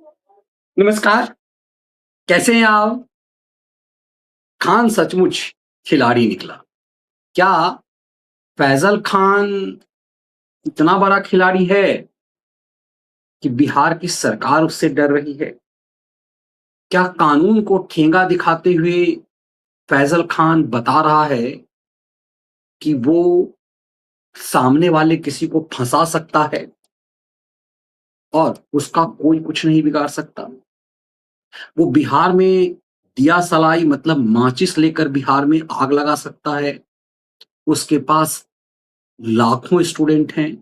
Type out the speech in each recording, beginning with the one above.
नमस्कार, कैसे हैं आप? खान सचमुच खिलाड़ी निकला। क्या फैज़ल खान इतना बड़ा खिलाड़ी है कि बिहार की सरकार उससे डर रही है? क्या कानून को ठेंगा दिखाते हुए फैज़ल खान बता रहा है कि वो सामने वाले किसी को फँसा सकता है और उसका कोई कुछ नहीं बिगाड़ सकता? वो बिहार में दिया सलाई मतलब माचिस लेकर बिहार में आग लगा सकता है। उसके पास लाखों स्टूडेंट हैं।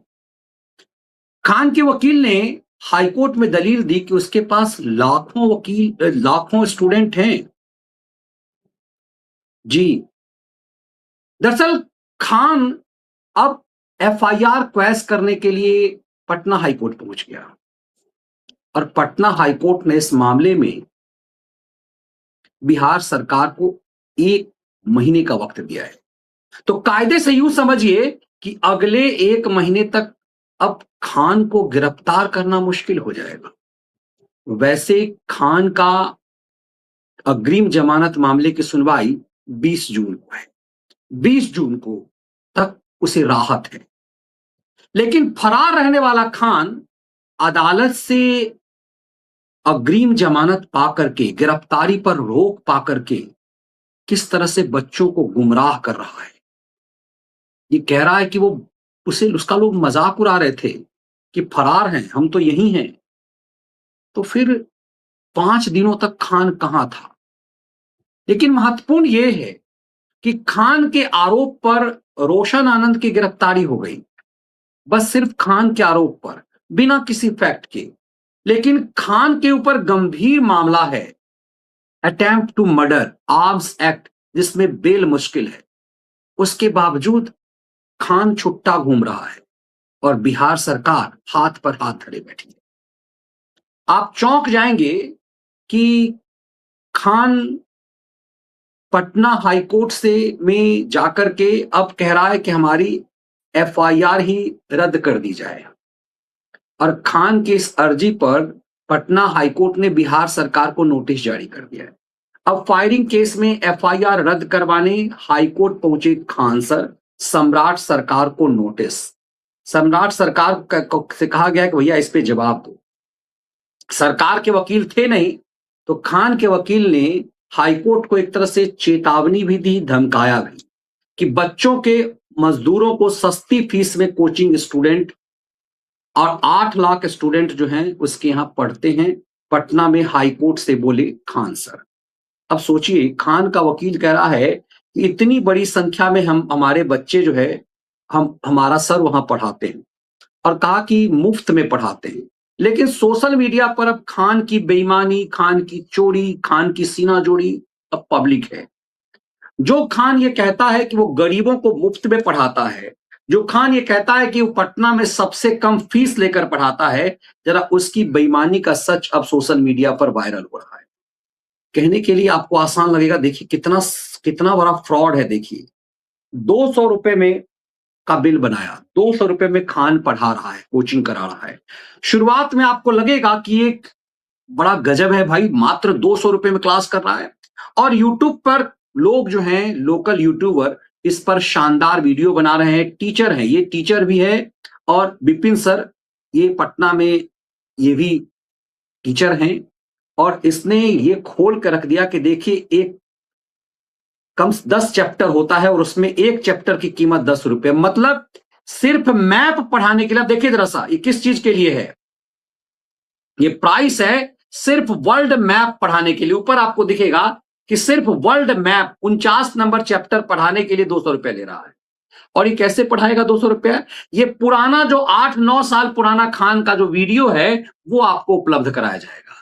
खान के वकील ने हाईकोर्ट में दलील दी कि उसके पास लाखों स्टूडेंट हैं। जी। दरअसल खान अब एफआईआर क्वैश करने के लिए पटना हाईकोर्ट पहुंच गया और पटना हाईकोर्ट ने इस मामले में बिहार सरकार को 1 महीने का वक्त दिया है। तो कायदे से यूं समझिए कि अगले 1 महीने तक अब खान को गिरफ्तार करना मुश्किल हो जाएगा। वैसे खान का अग्रिम जमानत मामले की सुनवाई 20 जून को है। 20 जून को तक उसे राहत है। लेकिन फरार रहने वाला खान अदालत से अग्रिम जमानत पाकर के, गिरफ्तारी पर रोक पाकर के किस तरह से बच्चों को गुमराह कर रहा है। ये कह रहा है कि वो उसे उसका लोग मजाक उड़ा रहे थे कि फरार हैं, हम तो यही हैं। तो फिर 5 दिनों तक खान कहां था? लेकिन महत्वपूर्ण यह है कि खान के आरोप पर रोशन आनंद की गिरफ्तारी हो गई। बस सिर्फ खान के आरोप पर, बिना किसी फैक्ट के। लेकिन खान के ऊपर गंभीर मामला है, attempt to murder, arms act, जिसमें बेल मुश्किल है। उसके बावजूद खान छुट्टा घूम रहा है और बिहार सरकार हाथ पर हाथ धरे बैठी है। आप चौंक जाएंगे कि खान पटना हाईकोर्ट से में जाकर के अब कह रहा है कि हमारी एफआईआर ही रद्द कर दी जाए। और खान की इस अर्जी पर पटना हाईकोर्ट ने बिहार सरकार को नोटिस जारी कर दिया है। अब फायरिंग केस में एफआईआर रद्द करवाने हाईकोर्ट पहुंचे खान सर। सम्राट सरकार को नोटिस। सम्राट सरकार से कहा गया कि भैया इस पे जवाब दो। सरकार के वकील थे नहीं, तो खान के वकील ने हाईकोर्ट को एक तरह से चेतावनी भी दी, धमकाया भी कि बच्चों के, मजदूरों को सस्ती फीस में कोचिंग स्टूडेंट, और 8 लाख स्टूडेंट जो हैं उसके यहां पढ़ते हैं पटना में। हाईकोर्ट से बोले खान सर। अब सोचिए, खान का वकील कह रहा है कि इतनी बड़ी संख्या में हमारे बच्चे जो है, हमारा सर वहां पढ़ाते हैं, और कहा कि मुफ्त में पढ़ाते हैं। लेकिन सोशल मीडिया पर अब खान की बेईमानी, खान की चोरी, खान की सीना जोड़ी अब पब्लिक है। जो खान ये कहता है कि वो गरीबों को मुफ्त में पढ़ाता है, जो खान ये कहता है कि वो पटना में सबसे कम फीस लेकर पढ़ाता है, जरा उसकी बेईमानी का सच अब सोशल मीडिया पर वायरल हो रहा है। कहने के लिए आपको आसान लगेगा, देखिए कितना कितना बड़ा फ्रॉड है। देखिए, 200 रुपए में का बिल बनाया, 200 रुपए में खान पढ़ा रहा है, कोचिंग करा रहा है। शुरुआत में आपको लगेगा कि एक बड़ा गजब है भाई, मात्र 200 रुपए में क्लास कर रहा है। और यूट्यूब पर लोग जो हैं, लोकल यूट्यूबर, इस पर शानदार वीडियो बना रहे हैं। टीचर हैं, ये टीचर भी है, और विपिन सर ये पटना में ये भी टीचर हैं। और इसने ये खोल कर रख दिया कि देखिए, एक कम 10 चैप्टर होता है और उसमें एक चैप्टर की कीमत 10 रुपए, मतलब सिर्फ मैप पढ़ाने के लिए। देखिए जरा सा, ये किस चीज के लिए है? ये प्राइस है सिर्फ वर्ल्ड मैप पढ़ाने के लिए। ऊपर आपको दिखेगा कि सिर्फ वर्ल्ड मैप 49 नंबर चैप्टर पढ़ाने के लिए 200 रुपया ले रहा है। और ये कैसे पढ़ाएगा 200 रुपया? ये पुराना जो 8-9 साल पुराना खान का जो वीडियो है, वो आपको उपलब्ध कराया जाएगा।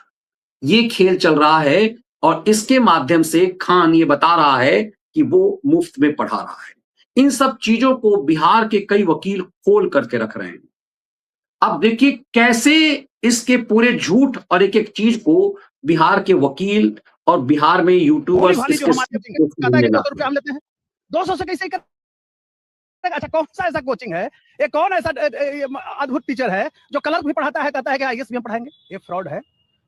ये खेल चल रहा है, और इसके माध्यम से खान ये बता रहा है कि वो मुफ्त में पढ़ा रहा है। इन सब चीजों को बिहार के कई वकील खोल करके रख रहे हैं। अब देखिए कैसे इसके पूरे झूठ और एक एक चीज को बिहार के वकील और बिहार में यूट्यूबर्स इसके कहता है कि 200 रुपए हम लेते हैं, 200 से कैसे कर? अच्छा, कौन सा ऐसा कोचिंग है, ये कौन ऐसा अद्भुत टीचर है जो कलर भी पढ़ाता है, कहता है कि आईएएस भी हम पढ़ाएंगे? ये फ्रॉड है।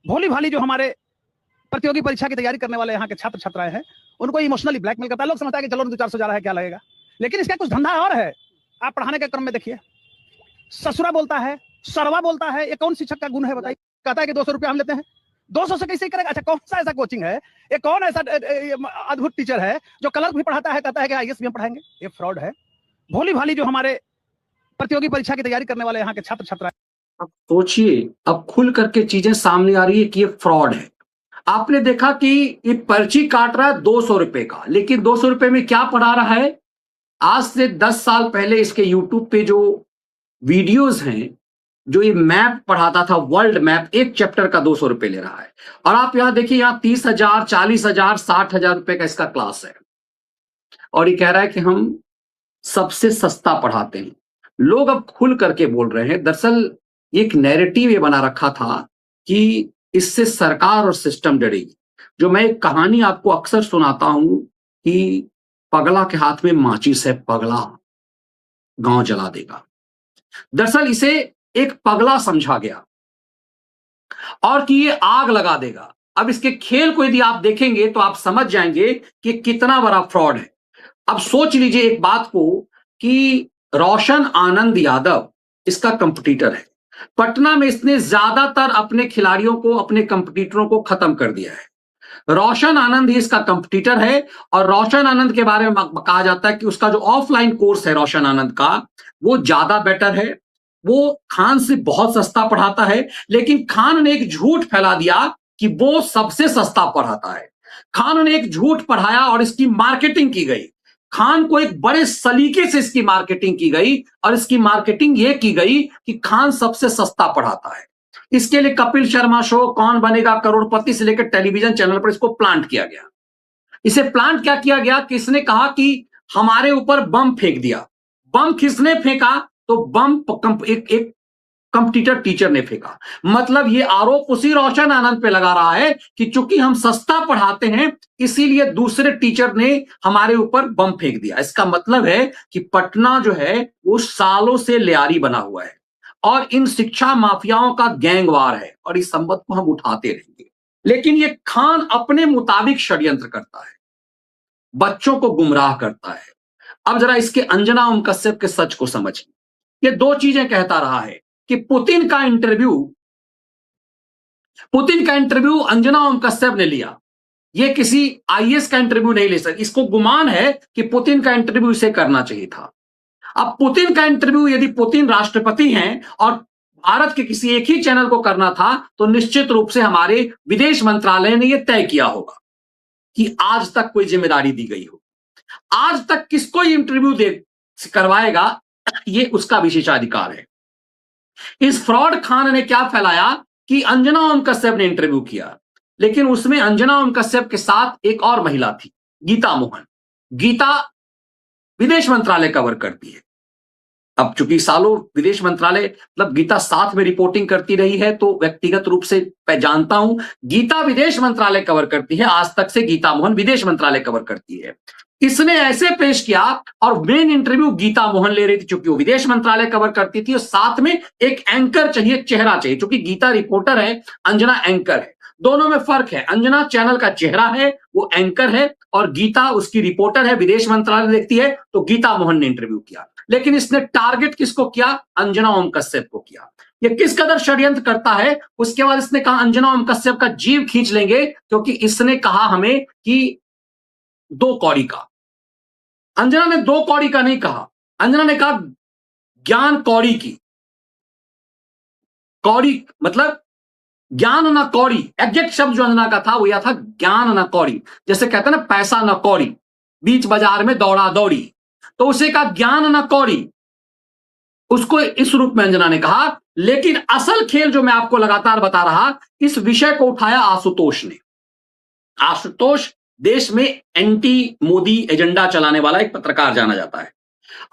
भोली भाली जो हमारे प्रतियोगी परीक्षा की तैयारी करने वाले यहाँ के छात्र छात्राएं हैं, उनको इमोशनली ब्लैकमेल करता है। लोग समझता है कि चलो 400 जा रहा है, क्या लगेगा, लेकिन इसका कुछ धंधा और है। आप पढ़ाने के क्रम में देखिए, ससुरा बोलता है, सरवा बोलता है, ये कौन शिक्षक का गुण है बताइए? कहता है कि 200 रुपया हम लेते हैं, 200 से कैसे करेगा? अच्छा, कौन सा ऐसा कोचिंग है, ये कौन ऐसा अद्भुत टीचर है जो कलर भी पढ़ाता है, कहता है कि आईएएस भी हम पढ़ाएंगे? ये फ्रॉड है। भोली भाली जो हमारे प्रतियोगी परीक्षा की तैयारी करने वाले यहाँ के छात्र छात्राएं। अब सोचिए, अब खुल करके चीजें सामने आ रही है कि ये फ्रॉड है। आपने देखा कि ये पर्ची काट रहा है 200 रुपए का, लेकिन 200 रुपए में क्या पढ़ा रहा है? आज से 10 साल पहले इसके यूट्यूब पे जो वीडियोस हैं, जो ये मैप पढ़ाता था, वर्ल्ड मैप, एक चैप्टर का 200 रुपए ले रहा है। और आप यहां देखिए, यहां 30,000, 40,000, 60,000 रुपए का इसका क्लास है, और ये कह रहा है कि हम सबसे सस्ता पढ़ाते हैं। लोग अब खुल करके बोल रहे हैं। दरअसल एक नैरेटिव ये बना रखा था कि इससे सरकार और सिस्टम डरेगी। जो मैं एक कहानी आपको अक्सर सुनाता हूं कि पगला के हाथ में माचिस है, पगला गांव जला देगा। दरअसल इसे एक पगला समझा गया और कि ये आग लगा देगा। अब इसके खेल को यदि आप देखेंगे तो आप समझ जाएंगे कि कितना बड़ा फ्रॉड है। अब सोच लीजिए एक बात को कि रोशन आनंद यादव इसका कंपटीटर है। पटना में इसने ज्यादातर अपने खिलाड़ियों को, अपने कंपटीटरों को खत्म कर दिया है। रोशन आनंद ही इसका कंपटीटर है, और रोशन आनंद के बारे में कहा जाता है कि उसका जो ऑफलाइन कोर्स है रोशन आनंद का, वो ज्यादा बेटर है। वो खान से बहुत सस्ता पढ़ाता है, लेकिन खान ने एक झूठ फैला दिया कि वो सबसे सस्ता पढ़ाता है। खान ने एक झूठ पढ़ाया और इसकी मार्केटिंग की गई। खान को एक बड़े सलीके से इसकी मार्केटिंग की गई, और इसकी मार्केटिंग यह की गई कि खान सबसे सस्ता पढ़ाता है। इसके लिए कपिल शर्मा शो, कौन बनेगा करोड़पति से लेकर टेलीविजन चैनल पर इसको प्लांट किया गया। इसे प्लांट क्या किया गया कि इसने कहा कि हमारे ऊपर बम फेंक दिया। बम किसने फेंका? तो बम एक कंपटीटर टीचर ने फेंका। मतलब ये आरोप उसी रोशन आनंद पे लगा रहा है कि चूंकि हम सस्ता पढ़ाते हैं, इसीलिए दूसरे टीचर ने हमारे ऊपर बम फेंक दिया। इसका मतलब है कि पटना जो है वो सालों से लियारी बना हुआ है, और इन शिक्षा माफियाओं का गैंगवार है, और इस संबंध को हम उठाते रहेंगे। लेकिन ये खान अपने मुताबिक षड्यंत्र करता है, बच्चों को गुमराह करता है। अब जरा इसके अंजना ओम कश्यप के सच को समझिए। ये दो चीजें कहता रहा है कि पुतिन का इंटरव्यू अंजना ओम कश्यप ने लिया। ये किसी आईएएस का इंटरव्यू नहीं ले सकती। इसको गुमान है कि पुतिन का इंटरव्यू इसे करना चाहिए था। अब पुतिन का इंटरव्यू यदि पुतिन राष्ट्रपति हैं और भारत के किसी एक ही चैनल को करना था, तो निश्चित रूप से हमारे विदेश मंत्रालय ने यह तय किया होगा कि आज तक कोई जिम्मेदारी दी गई हो। आज तक किसको इंटरव्यू करवाएगा, ये उसका विशेषाधिकार है। इस फ्रॉड खान ने क्या फैलाया कि अंजना ओम कश्यप ने इंटरव्यू किया, लेकिन उसमें अंजना ओम कश्यप के साथ एक और महिला थी, गीता मोहन। गीता विदेश मंत्रालय कवर करती है। अब चूंकि सालों विदेश मंत्रालय, मतलब गीता साथ में रिपोर्टिंग करती रही है, तो व्यक्तिगत रूप से मैं जानता हूं गीता विदेश मंत्रालय कवर करती है। आज तक से गीता मोहन विदेश मंत्रालय कवर करती है। इसने ऐसे पेश किया, और मेन इंटरव्यू गीता मोहन ले रही थी, चूंकि वो विदेश मंत्रालय कवर करती थी, और साथ में एक एंकर चाहिए, चेहरा चाहिए। चूंकि गीता रिपोर्टर है, अंजना एंकर है, दोनों में फर्क है। अंजना चैनल का चेहरा है, वो एंकर है, और गीता उसकी रिपोर्टर है, विदेश मंत्रालय देखती है। तो गीता मोहन ने इंटरव्यू किया, लेकिन इसने टारगेट किसको किया? अंजना ओम कश्यप को किया। ये किस कदर षड्यंत्र करता है? उसके बाद इसने कहा अंजना ओम कश्यप का जीव खींच लेंगे, क्योंकि इसने कहा हमें कि 2 कौड़ी का। अंजना ने 2 कौड़ी का नहीं कहा, अंजना ने कहा ज्ञान कौड़ी की। कौड़ी मतलब ज्ञान ना कौड़ी, एग्जैक्ट शब्द जो अंजना का था वो यह था, ज्ञान ना कौड़ी। जैसे कहते हैं ना, पैसा ना कौड़ी, बीच बाजार में दौड़ा दौड़ी, तो उसे कहा ज्ञान ना कौड़ी। उसको इस रूप में अंजना ने कहा। लेकिन असल खेल जो मैं आपको लगातार बता रहा, इस विषय को उठाया आशुतोष ने। आशुतोष देश में एंटी मोदी एजेंडा चलाने वाला एक पत्रकार जाना जाता है।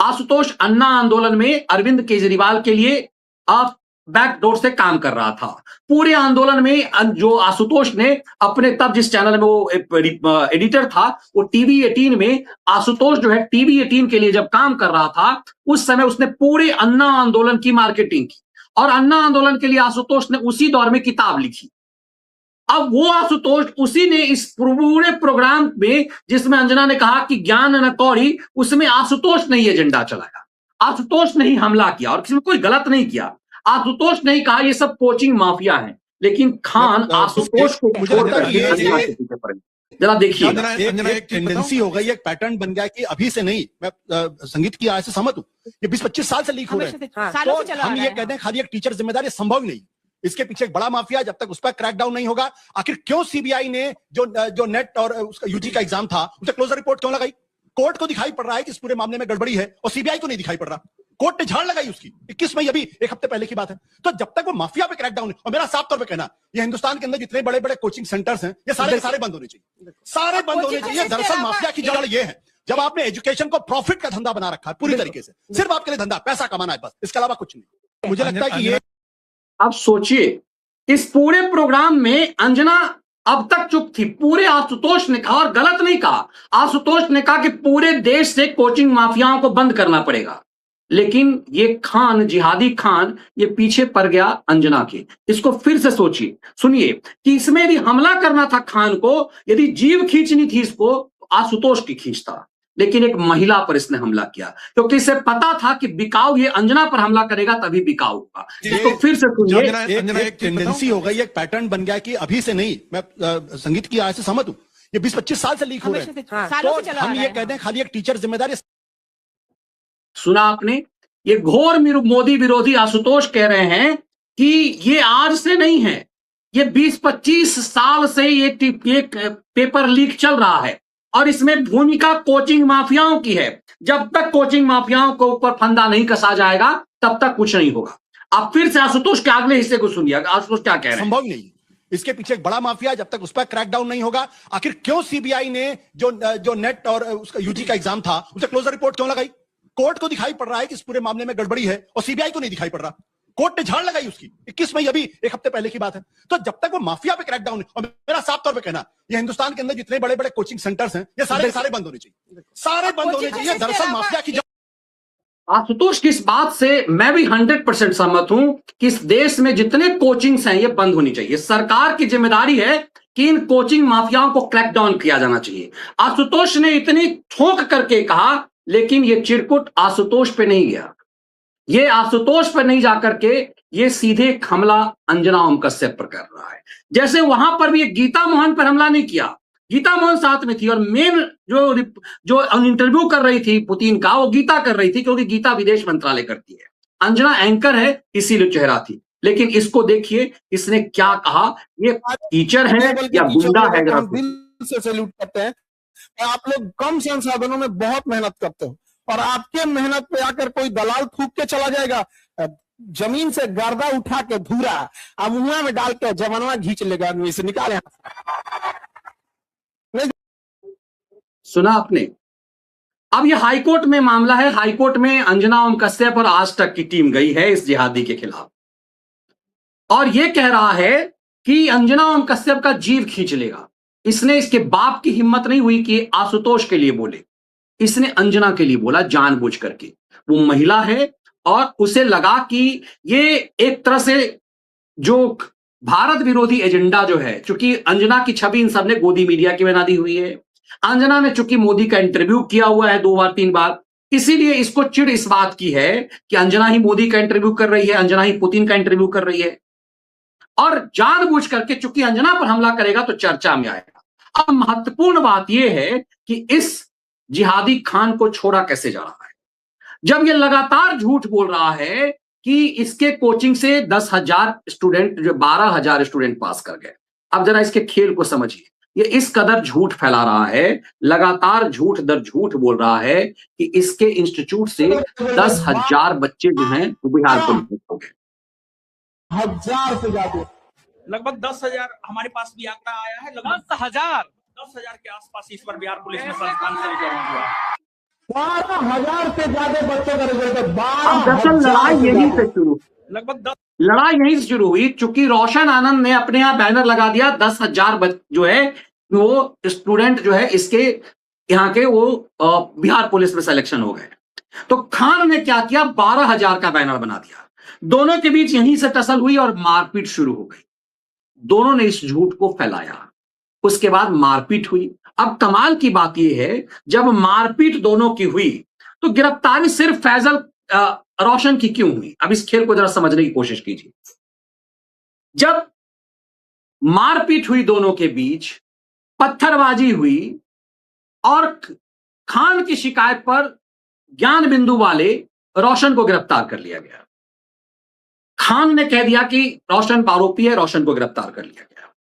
आशुतोष अन्ना आंदोलन में अरविंद केजरीवाल के लिए बैकडोर से काम कर रहा था। पूरे आंदोलन में जो आशुतोष ने अपने, तब जिस चैनल में वो एडिटर था, वो टीवी 18 में आशुतोष जो है टीवी 18 के लिए जब काम कर रहा था, उस समय उसने पूरे अन्ना आंदोलन की मार्केटिंग की। और अन्ना आंदोलन के लिए आशुतोष ने उसी दौर में किताब लिखी। अब वो आशुतोष उसी ने इस पूरे प्रोग्राम में, जिसमें अंजना ने कहा कि ज्ञान न कौड़ी, उसमें आशुतोष ने ये एजेंडा चलाया। आशुतोष ने ही हमला किया और किसी ने कोई गलत नहीं किया। आशुतोष ने ही कहा ये सब कोचिंग माफिया है, लेकिन खान आशुतोष को छोड़ करके अंजना के पीछे पड़े। जरा देखिए, एक टेंडेंसी हो गई, एक पैटर्न बन गया कि अभी से नहीं, मैं संगीत की राय से सहमत हूं, ये 20-25 साल से लीक हो रहे हैं। तो हम ये कहते हैं खाली एक टीचर जिम्मेदार, ये संभव ही नहीं। इसके पीछे एक बड़ा माफिया, जब तक उस पर क्रैकडाउन नहीं होगा। आखिर क्यों सीबीआई ने जो नेट और उसका यूजी का एग्जाम था, उसे क्लोजर रिपोर्ट क्यों लगाई? कोर्ट को दिखाई पड़ रहा है कि इस पूरे मामले में गड़बड़ी है और सीबीआई को नहीं दिखाई पड़ रहा। कोर्ट ने झाड़ लगाई उसकी 21 मई, अभी एक हफ्ते पहले की बात है। तो जब तक वो माफिया पे क्रैकडाउन है, और मेरा साफ तौर पे कहना, ये हिंदुस्तान के अंदर जितने बड़े बड़े कोचिंग सेंटर्स हैं, ये सारे बंद होने चाहिए, सारे बंद होने चाहिए। दरअसल माफिया की जड़ ये है, जब आपने एजुकेशन को प्रॉफिट का धंधा बना रखा है पूरी तरीके से, सिर्फ आपके लिए धंधा, पैसा कमाना है बस, इसके अलावा कुछ नहीं। मुझे लगता है कि ये, अब सोचिए, इस पूरे प्रोग्राम में अंजना अब तक चुप थी। पूरे आशुतोष ने कहा, और गलत नहीं कहा, आशुतोष ने कहा कि पूरे देश से कोचिंग माफियाओं को बंद करना पड़ेगा। लेकिन ये खान, जिहादी खान, ये पीछे पड़ गया अंजना के। इसको फिर से सोचिए, सुनिए कि इसमें यदि हमला करना था खान को, यदि जीव खींचनी थी इसको, आशुतोष की खींचता, लेकिन एक महिला पर इसने हमला किया, क्योंकि इसे पता था कि बिकाऊ ये अंजना पर हमला करेगा तभी बिकाऊ होगा। इसको फिर से सुनिए, एक टेंडेंसी हो गई, एक पैटर्न बन गया कि अभी से नहीं, मैं संगीत की राय से सहमत हूं, ये 20-25 साल से लीक हो रहे हैं। तो हम ये कहते हैं खाली एक टीचर जिम्मेदार। सुना आपने, ये घोर मोदी विरोधी आशुतोष कह रहे हैं कि ये आज से नहीं है, ये 20-25 साल से ये पेपर लीक चल रहा है और इसमें भूमिका कोचिंग माफियाओं की है। जब तक कोचिंग माफियाओं को ऊपर फंदा नहीं कसा जाएगा तब तक कुछ नहीं होगा। अब फिर से आशुतोष के अगले हिस्से को सुनिए, आशुतोष क्या कह रहे हैं। संभव नहीं, इसके पीछे एक बड़ा माफिया, जब तक उस पर क्रैकडाउन नहीं होगा। आखिर क्यों सीबीआई ने जो नेट और उसका यूजी का एग्जाम था, उसे क्लोजर रिपोर्ट क्यों लगाई? कोर्ट को दिखाई पड़ रहा है कि इस पूरे मामले में गड़बड़ी है और सीबीआई को नहीं दिखाई पड़ रहा। कोर्ट ने झाड़ लगाई उसकी 21 मई, अभी एक हफ्ते पहले की बात है। तो जब तक वो माफिया पे क्रैकडाउन है, और मेरा साफ तौर पे कहना, ये हिंदुस्तान के अंदर जितने बड़े बड़े कोचिंग सेंटर्स हैं, ये सारे बंद होने चाहिए, सारे बंद होने चाहिए। दरअसल माफिया की, आशुतोष की इस बात से मैं भी 100% सहमत हूं कि इस देश में जितने कोचिंग्स हैं ये बंद होनी चाहिए। सरकार की जिम्मेदारी है कि इन कोचिंग माफियाओं को क्रैकडाउन किया जाना चाहिए। आशुतोष ने इतनी ठोक करके कहा, लेकिन ये चिरकुट आशुतोष पे नहीं गया। ये आशुतोष पर नहीं जाकर के ये सीधे हमला अंजना ओम कश्यप पर कर रहा है। जैसे वहां पर भी गीता मोहन पर हमला नहीं किया, गीता मोहन साथ में थी और मेन जो इंटरव्यू कर रही थी पुतिन का, वो गीता कर रही थी, क्योंकि गीता विदेश मंत्रालय करती है। अंजना एंकर है, इसीलिए चेहरा थी। लेकिन इसको देखिए, इसने क्या कहा, ये टीचर है या गुंडा है? दिल से सैल्यूट करते हैं। आप लोग कम संसाधनों में बहुत मेहनत करते हो और आपके मेहनत पे आकर कोई दलाल थूक के चला जाएगा, जमीन से गर्दा उठा के धूरा अब मुंह में डाल के जवाना खींच लेगा, इसे निकाले। सुना आपने? अब ये हाईकोर्ट में मामला है। हाईकोर्ट में अंजना ओम कश्यप और आज तक की टीम गई है इस जिहादी के खिलाफ और ये कह रहा है कि अंजना ओम कश्यप का जीव खींच लेगा। इसने, इसके बाप की हिम्मत नहीं हुई कि आशुतोष के लिए बोले, इसने अंजना के लिए बोला जानबूझ करके। वो महिला है और उसे लगा कि ये एक तरह से जो भारत विरोधी एजेंडा जो है, चूंकि अंजना की छवि इन सबने गोदी मीडिया की बना दी हुई है, अंजना ने चूंकि मोदी का इंटरव्यू किया हुआ है 2 बार 3 बार, इसीलिए इसको चिढ़ इस बात की है कि अंजना ही मोदी का इंटरव्यू कर रही है, अंजना ही पुतिन का इंटरव्यू कर रही है और जानबूझ करके चूंकि अंजना पर हमला करेगा तो चर्चा में आएगा। अब महत्वपूर्ण बात यह है कि इस जिहादी खान को छोड़ा कैसे जा रहा है, जब यह लगातार झूठ बोल रहा है कि इसके कोचिंग से 10,000 स्टूडेंट, जो 12,000 स्टूडेंट पास कर गए। अब जरा इसके खेल को समझिए, ये इस कदर झूठ फैला रहा है, लगातार झूठ दर झूठ बोल रहा है कि इसके इंस्टीट्यूट से 10,000 बच्चे जो हैं वो बिहार पुलिस में हो गए। 1000 से ज्यादा, लगभग 10,000 हमारे पास भी आंकड़ा आया है। लगभग 10,000 के आसपास इस पर बिहार पुलिस में संस्थान से रिजल्ट हुआ। 12,000 से ज्यादा बच्चों का रिजल्ट है। दरअसल लड़ाई यहीं से शुरू, लगभग लड़ाई यहीं से शुरू हुई। चूंकि रोशन आनंद ने अपने यहाँ बैनर लगा दिया, 10,000 जो है वो स्टूडेंट जो है इसके यहाँ के वो बिहार पुलिस में सिलेक्शन हो गए। तो खान ने क्या किया, 12,000 का बैनर बना दिया। दोनों के बीच यहीं से टसल हुई और मारपीट शुरू हो गई। दोनों ने इस झूठ को फैलाया। उसके बाद मारपीट हुई। अब कमाल की बात यह है, जब मारपीट दोनों की हुई तो गिरफ्तारी सिर्फ फैजल रोशन की क्यों हुई? अब इस खेल को जरा समझने की कोशिश कीजिए। जब मारपीट हुई दोनों के बीच, पत्थरबाजी हुई और खान की शिकायत पर ज्ञान बिंदु वाले रोशन को गिरफ्तार कर लिया गया। खान ने कह दिया कि रोशन आरोपी है, रोशन को गिरफ्तार कर लिया गया,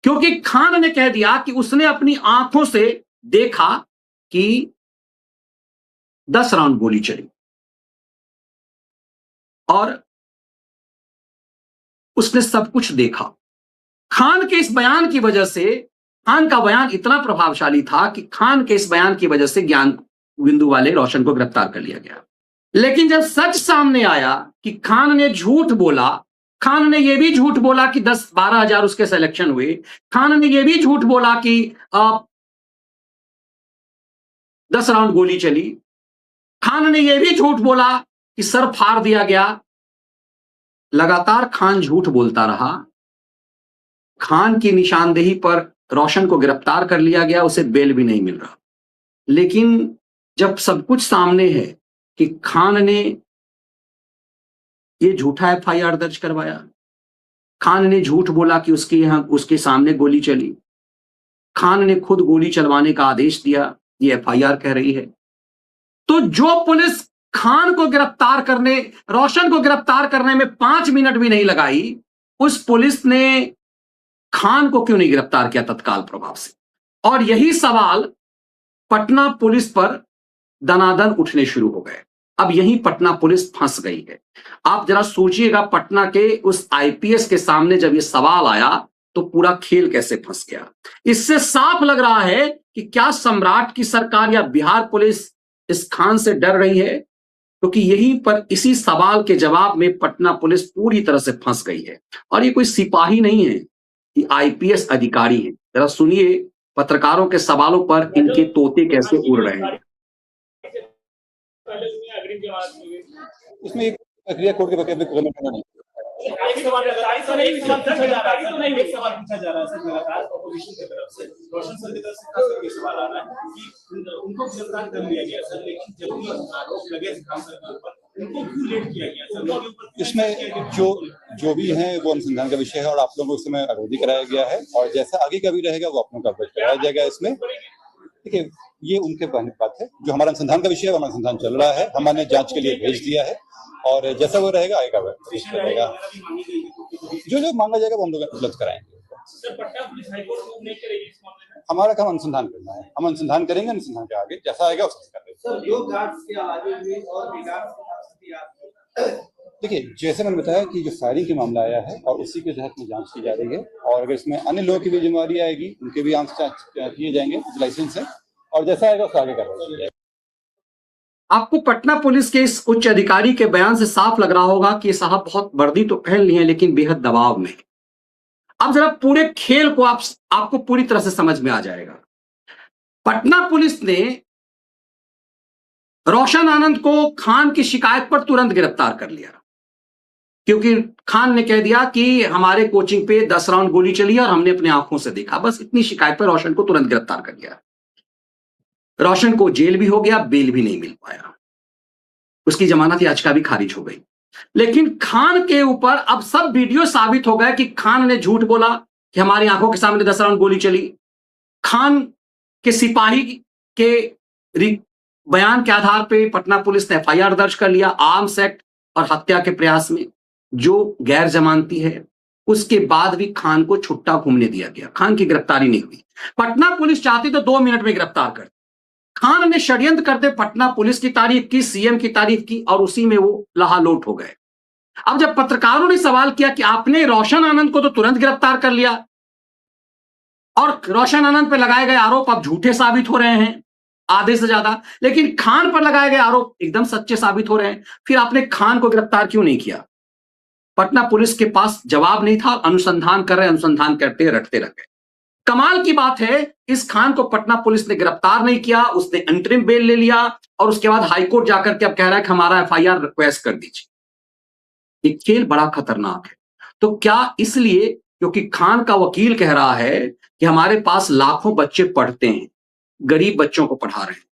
क्योंकि खान ने कह दिया कि उसने अपनी आंखों से देखा कि 10 राउंड गोली चली और उसने सब कुछ देखा। खान के इस बयान की वजह से, खान का बयान इतना प्रभावशाली था कि खान के इस बयान की वजह से ज्ञान बिंदु वाले रोशन को गिरफ्तार कर लिया गया। लेकिन जब सच सामने आया कि खान ने झूठ बोला, खान ने यह भी झूठ बोला कि 10-12 हजार उसके सिलेक्शन हुए, खान ने यह भी झूठ बोला कि 10 राउंड गोली चली, खान ने यह भी झूठ बोला कि सर फाड़ दिया गया। लगातार खान झूठ बोलता रहा। खान की निशानदेही पर रोशन को गिरफ्तार कर लिया गया, उसे बेल भी नहीं मिल रहा। लेकिन जब सब कुछ सामने है कि खान ने यह झूठा FIR दर्ज करवाया, खान ने झूठ बोला कि उसके सामने गोली चली, खान ने खुद गोली चलवाने का आदेश दिया, यह FIR कह रही है, तो जो पुलिस खान को गिरफ्तार करने, रोशन को गिरफ्तार करने में 5 मिनट भी नहीं लगाई, उस पुलिस ने खान को क्यों नहीं गिरफ्तार किया तत्काल प्रभाव से? और यही सवाल पटना पुलिस पर दनादन उठने शुरू हो गए। अब यहीं पटना पुलिस फंस गई है। आप जरा सोचिएगा, पटना के उस IPS के सामने जब यह सवाल आया तो पूरा खेल कैसे फंस गया। इससे साफ लग रहा है कि क्या सम्राट की सरकार या बिहार पुलिस इस खान से डर रही है, क्योंकि यहीं पर इसी सवाल के जवाब में पटना पुलिस पूरी तरह से फंस गई है। और ये कोई सिपाही नहीं है, ये IPS अधिकारी है। जरा सुनिए पत्रकारों के सवालों पर इनके तोते कैसे उड़ रहे हैं। इसमें एक प्रक्रिया कोर्ट के बकाये में नहीं। एक सवाल पूछा जा रहा है सर, लगातार ऑपोजिशन की तरफ से, रोशन सर की तरफ से खास करके सवाल आ रहा है कि उनको गिरफ्तार कर लिया गया सर, लेकिन जब भी आरोप लगे खान सर के ऊपर, उनको क्यों लेट किया गया सर? उनके ऊपर इसमें जो भी है वो अनुसंधान का विषय है और आप लोगों को इस समय अवधि कराया गया है, और जैसा आगे का भी रहेगा वो आप लोगों का कराया जाएगा। इसमें ठीक है, ये उनके कहने की बात है। जो हमारा अनुसंधान का विषय है, हमारा अनुसंधान चल रहा है, हमने जांच के लिए भेज दिया है, और जैसा वो रहेगा आगे का रहेगा। जो मांगा जाएगा वो हम लोग उपलब्ध कराएंगे। हमारा काम अनुसंधान करना है, हम अनुसंधान करेंगे, अनुसंधान के आगे जैसा आएगा उसका करेंगे। देखिए, जैसे मैंने बताया कि जो फायरिंग के मामला आया है और उसी के तहत में जांच की जा रही है, और अगर इसमें अन्य लोगों की भी जिम्मेदारी आएगी, उनके भी आंख किए जाएंगे, लाइसेंस है, और जैसा आएगा उसका आगे करवाया। आपको पटना पुलिस के इस उच्च अधिकारी के बयान से साफ लग रहा होगा कि साहब बहुत वर्दी तो पहन ली है लेकिन बेहद दबाव में। अब जरा पूरे खेल को आपको पूरी तरह से समझ में आ जाएगा। पटना पुलिस ने रोशन आनंद को खान की शिकायत पर तुरंत गिरफ्तार कर लिया, क्योंकि खान ने कह दिया कि हमारे कोचिंग पे 10 राउंड गोली चली और हमने अपनी आंखों से देखा। बस इतनी शिकायत पर रोशन को तुरंत गिरफ्तार कर लिया। रोशन को जेल भी हो गया, बेल भी नहीं मिल पाया, उसकी जमानत याचिका भी खारिज हो गई। लेकिन खान के ऊपर अब सब वीडियो साबित हो गए कि खान ने झूठ बोला कि हमारी आंखों के सामने 10 राउंड गोली चली। खान के सिपाही के बयान के आधार पर पटना पुलिस ने FIR दर्ज कर लिया आर्म्स एक्ट और हत्या के प्रयास में, जो गैर जमानती है। उसके बाद भी खान को छुट्टा घूमने दिया गया, खान की गिरफ्तारी नहीं हुई। पटना पुलिस चाहती तो 2 मिनट में गिरफ्तार कर। खान ने षड्यंत्र करते पटना पुलिस की तारीफ की, CM की तारीफ की, और उसी में वो लहालोट हो गए। अब जब पत्रकारों ने सवाल किया कि आपने रोशन आनंद को तो तुरंत गिरफ्तार कर लिया और रोशन आनंद पर लगाए गए आरोप अब झूठे साबित हो रहे हैं आधे से ज्यादा, लेकिन खान पर लगाए गए आरोप एकदम सच्चे साबित हो रहे हैं, फिर आपने खान को गिरफ्तार क्यों नहीं किया? पटना पुलिस के पास जवाब नहीं था। अनुसंधान कर रहे, अनुसंधान करते रटते रह गए। कमाल की बात है, इस खान को पटना पुलिस ने गिरफ्तार नहीं किया, उसने अंतरिम बेल ले लिया और उसके बाद हाईकोर्ट जाकर के अब कह रहा है कि हमारा FIR रिक्वेस्ट कर दीजिए। ये खेल बड़ा खतरनाक है। तो क्या इसलिए क्योंकि खान का वकील कह रहा है कि हमारे पास लाखों बच्चे पढ़ते हैं, गरीब बच्चों को पढ़ा रहे हैं।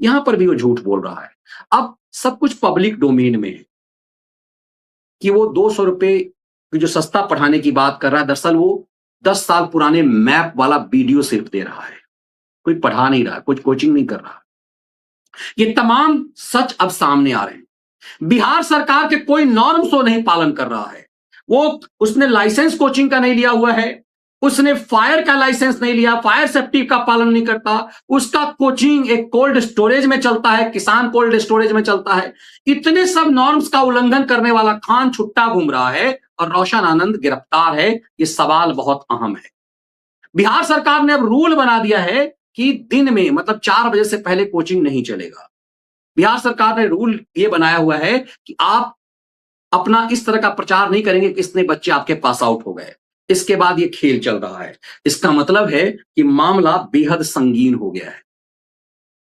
यहां पर भी वो झूठ बोल रहा है। अब सब कुछ पब्लिक डोमेन में है कि वो 200 रुपए की जो सस्ता पढ़ाने की बात कर रहा है, दरअसल वो 10 साल पुराने मैप वाला वीडियो सिर्फ दे रहा है, कोई पढ़ा नहीं रहा, कुछ कोचिंग नहीं कर रहा। ये तमाम सच अब सामने आ रहे हैं। बिहार सरकार के कोई नॉर्म्स तो नहीं पालन कर रहा है। उसने लाइसेंस कोचिंग का नहीं लिया हुआ है, उसने फायर का लाइसेंस नहीं लिया, फायर सेफ्टी का पालन नहीं करता, उसका कोचिंग एक कोल्ड स्टोरेज में चलता है, किसान कोल्ड स्टोरेज में चलता है। इतने सब नॉर्म्स का उल्लंघन करने वाला खान छुट्टा घूम रहा है और रोशन आनंद गिरफ्तार है। ये सवाल बहुत अहम है। बिहार सरकार ने अब रूल बना दिया है कि दिन में मतलब 4 बजे से पहले कोचिंग नहीं चलेगा। बिहार सरकार ने रूल ये बनाया हुआ है कि आप अपना इस तरह का प्रचार नहीं करेंगे कि इतने बच्चे आपके पास आउट हो गए, इसके बाद ये खेल चल रहा है। इसका मतलब है कि मामला बेहद संगीन हो गया है।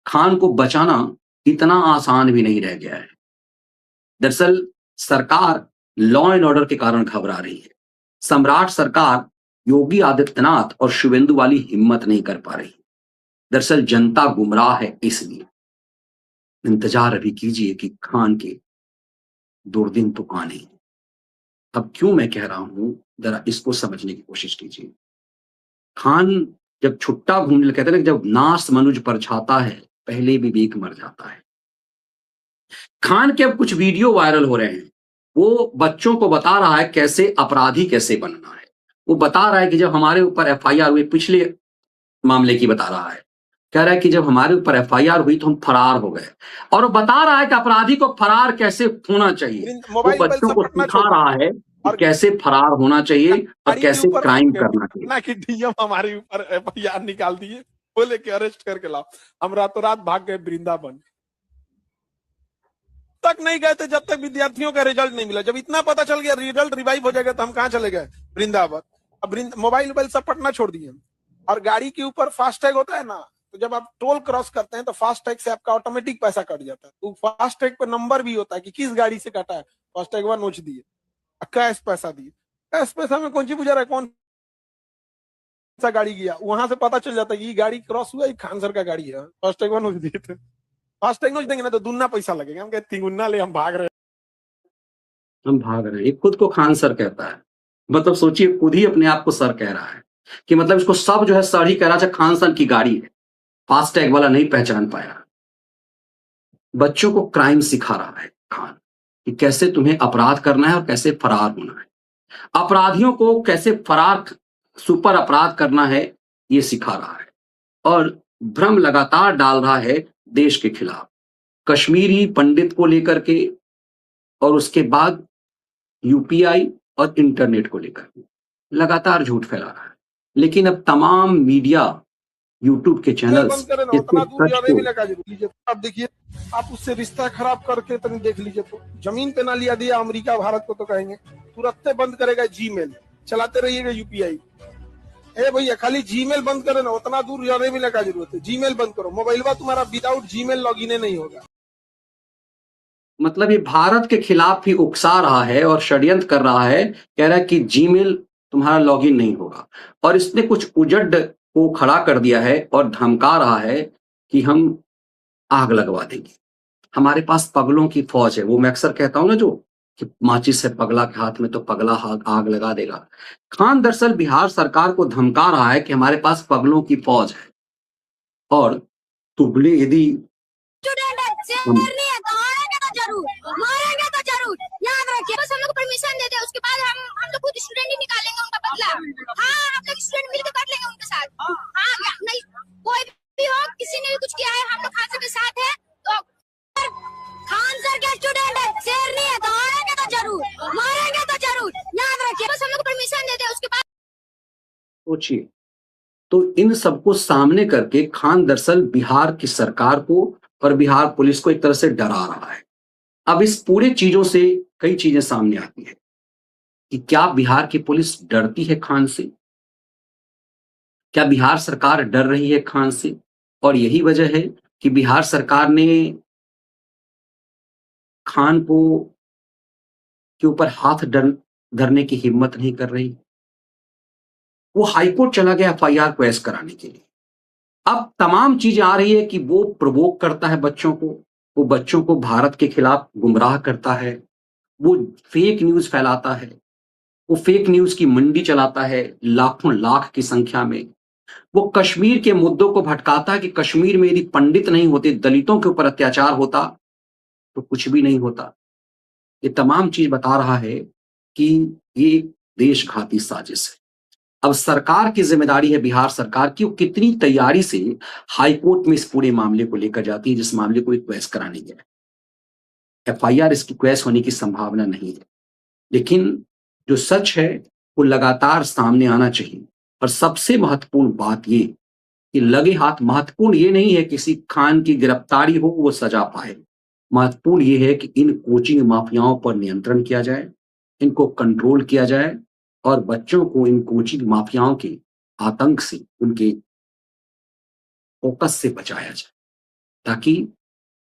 खान को बचाना इतना आसान भी नहीं रह गया है। दरअसल सरकार लॉ एंड ऑर्डर के कारण घबरा रही है। सम्राट सरकार योगी आदित्यनाथ और शुभेंदु वाली हिम्मत नहीं कर पा रही। दरअसल जनता गुमराह है, इसलिए इंतजार अभी कीजिए कि खान के दुर्दिन तो आने। अब क्यों मैं कह रहा हूं, जरा इसको समझने की कोशिश कीजिए। खान जब छुट्टा घूमने कहते हैं ना, जब नाश मनुज पर छाता है पहले विवेक मर जाता है। खान के अब कुछ वीडियो वायरल हो रहे हैं। वो बच्चों को बता रहा है कैसे अपराधी कैसे बनना है। वो बता रहा है कि जब हमारे ऊपर एफआईआर हुई, पिछले मामले की बता रहा है, कह रहा है कि जब हमारे ऊपर एफआईआर हुई तो हम फरार हो गए, और वो बता रहा है कि अपराधी को फरार कैसे होना चाहिए। वो बच्चों को सिखा रहा है कि कैसे फरार होना चाहिए और कैसे क्राइम करना चाहिए। ना कि डीएम हमारे ऊपर एफआईआर निकाल दिए, बोले कि अरेस्ट करके लाओ। हम रातों रात भाग गए वृंदावन तक नहीं गए थे जब तक विद्यार्थियों का रिजल्ट नहीं मिला। जब इतना पता चल गया रिजल्ट रिवाइव हो जाएगा तो हम कहाँ चले गए? वृंदावन। अब मोबाइल सब पटना छोड़ दिए। और गाड़ी के ऊपर फास्टैग होता है ना, तो जब आप टोल क्रॉस करते हैं तो फास्टैग से आपका ऑटोमेटिक पैसा कट जाता है। तो फास्टैग पे नंबर भी होता है कि किस गाड़ी से कटा है। फास्टैग वन नोच दिए, कैश पैसा दिए। कैश पैसा में कौन सी पूछा रहा है कौन सा गाड़ी गया, वहां से पता चल जाता है कि ये गाड़ी क्रॉस हुआ, ये खान सर का गाड़ी है। फास्टैग वन नोच दिए थे। फास्टैग नोच देंगे ना तो दुगना पैसा लगेगा। हम कहते तिगुना ले, हम भाग रहे हैं। खुद को खान सर कहता है, मतलब सोचिए, खुद ही अपने आप को सर कह रहा है कि मतलब इसको सब जो है सर ही कह रहा है। खान सर की गाड़ी है, फास्टैग वाला नहीं पहचान पाया। बच्चों को क्राइम सिखा रहा है खान कि कैसे तुम्हें अपराध करना है और कैसे फरार होना है। अपराधियों को कैसे फरार सुपर अपराध करना है ये सिखा रहा है, और भ्रम लगातार डाल रहा है देश के खिलाफ। कश्मीरी पंडित को लेकर के, और उसके बाद यूपीआई और इंटरनेट को लेकर लगातार झूठ फैला रहा है। लेकिन अब तमाम मीडिया, यूट्यूब के चैनल्स, आप देखिए, आप उससे रिश्ता खराब करके तनी देख लीजिए तो जमीन पे ना लिया दिया अमेरिका भारत को तो कहेंगे तुरंत बंद करेगा। जीमेल चलाते रहिएगा, यूपीआई। ए भैया खाली जीमेल बंद करे ना, उतना दूर जाने भी का जरूरत है। जीमेल बंद करो, मोबाइल तुम्हारा विदाउट जीमेल लॉगिन नहीं होगा। मतलब ये भारत के खिलाफ ही उकसा रहा है और षड्यंत्र कर रहा है। कह रहा है कि जीमेल तुम्हारा लॉगिन नहीं होगा, और इसने कुछ उजड़ को खड़ा कर दिया है और धमका रहा है कि हम आग लगवा देंगे। हमारे पास पगलों की फौज है। वो मैं अक्सर कहता हूं ना, जो कि माचिस है पगला के हाथ में तो पगला आग लगा देगा। खान दरअसल बिहार सरकार को धमका रहा है कि हमारे पास पगलों की फौज है, और तुगले यदि मारेंगे तो जरूर, याद रखिए। बस हम लोग परमिशन देते हैं, उसके बाद हम लोग खुद स्टूडेंट ही निकालेंगे उनका बदला। हाँ, हम लोग स्टूडेंट मिलकर कर लेंगे उनके साथ। हाँ, नहीं कोई भी हो, किसी ने भी कुछ किया है, हम लोग खान सर के साथ है। तो खान सर के स्टूडेंट है, शेर नहीं है, तो आएंगे तो जरूर, मारेंगे तो जरूर, याद रखिए। बस हम लोग परमिशन देते हैं, उसके बाद सोचिए। तो इन सबको सामने करके खान दरअसल बिहार की सरकार को और बिहार पुलिस को एक तरह से डरा रहा है। अब इस पूरे चीजों से कई चीजें सामने आती है कि क्या बिहार की पुलिस डरती है खान से, क्या बिहार सरकार डर रही है खान से, और यही वजह है कि बिहार सरकार ने खान को के ऊपर हाथ धरने की हिम्मत नहीं कर रही। वो हाईकोर्ट चला गया FIR क्वेश कराने के लिए। अब तमाम चीजें आ रही है कि वो प्रोवोक करता है बच्चों को, वो बच्चों को भारत के खिलाफ गुमराह करता है, वो फेक न्यूज फैलाता है, वो फेक न्यूज की मंडी चलाता है लाखों लाख की संख्या में। वो कश्मीर के मुद्दों को भटकाता है कि कश्मीर में यदि पंडित नहीं होते, दलितों के ऊपर अत्याचार होता तो कुछ भी नहीं होता। ये तमाम चीज बता रहा है कि ये देशघाती साजिश है। अब सरकार की जिम्मेदारी है, बिहार सरकार की, वो कितनी तैयारी से हाईकोर्ट में इस पूरे मामले को लेकर जाती है, जिस मामले को क्वेश कराने गया। FIR इसकी क्वेश होने की संभावना नहीं है, लेकिन जो सच है वो लगातार सामने आना चाहिए। और सबसे महत्वपूर्ण बात ये कि लगे हाथ, महत्वपूर्ण ये नहीं है किसी खान की गिरफ्तारी हो, वो सजा पाए। महत्वपूर्ण ये है कि इन कोचिंग माफियाओं पर नियंत्रण किया जाए, इनको कंट्रोल किया जाए और बच्चों को इन कोचिंग माफियाओं के आतंक से, उनके फोकस से बचाया जाए, ताकि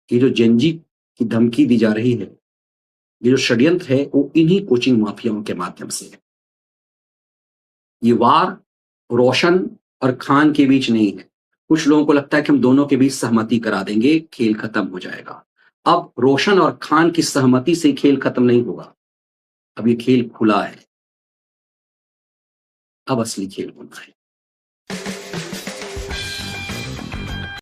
ये जो जेनजी की धमकी दी जा रही है, ये जो षड्यंत्र है, वो इन्हीं कोचिंग माफियाओं के माध्यम से है। ये वार रोशन और खान के बीच नहीं है। कुछ लोगों को लगता है कि हम दोनों के बीच सहमति करा देंगे, खेल खत्म हो जाएगा। अब रोशन और खान की सहमति से खेल खत्म नहीं होगा। अब ये खेल खुला है, अब असली खेल होना है।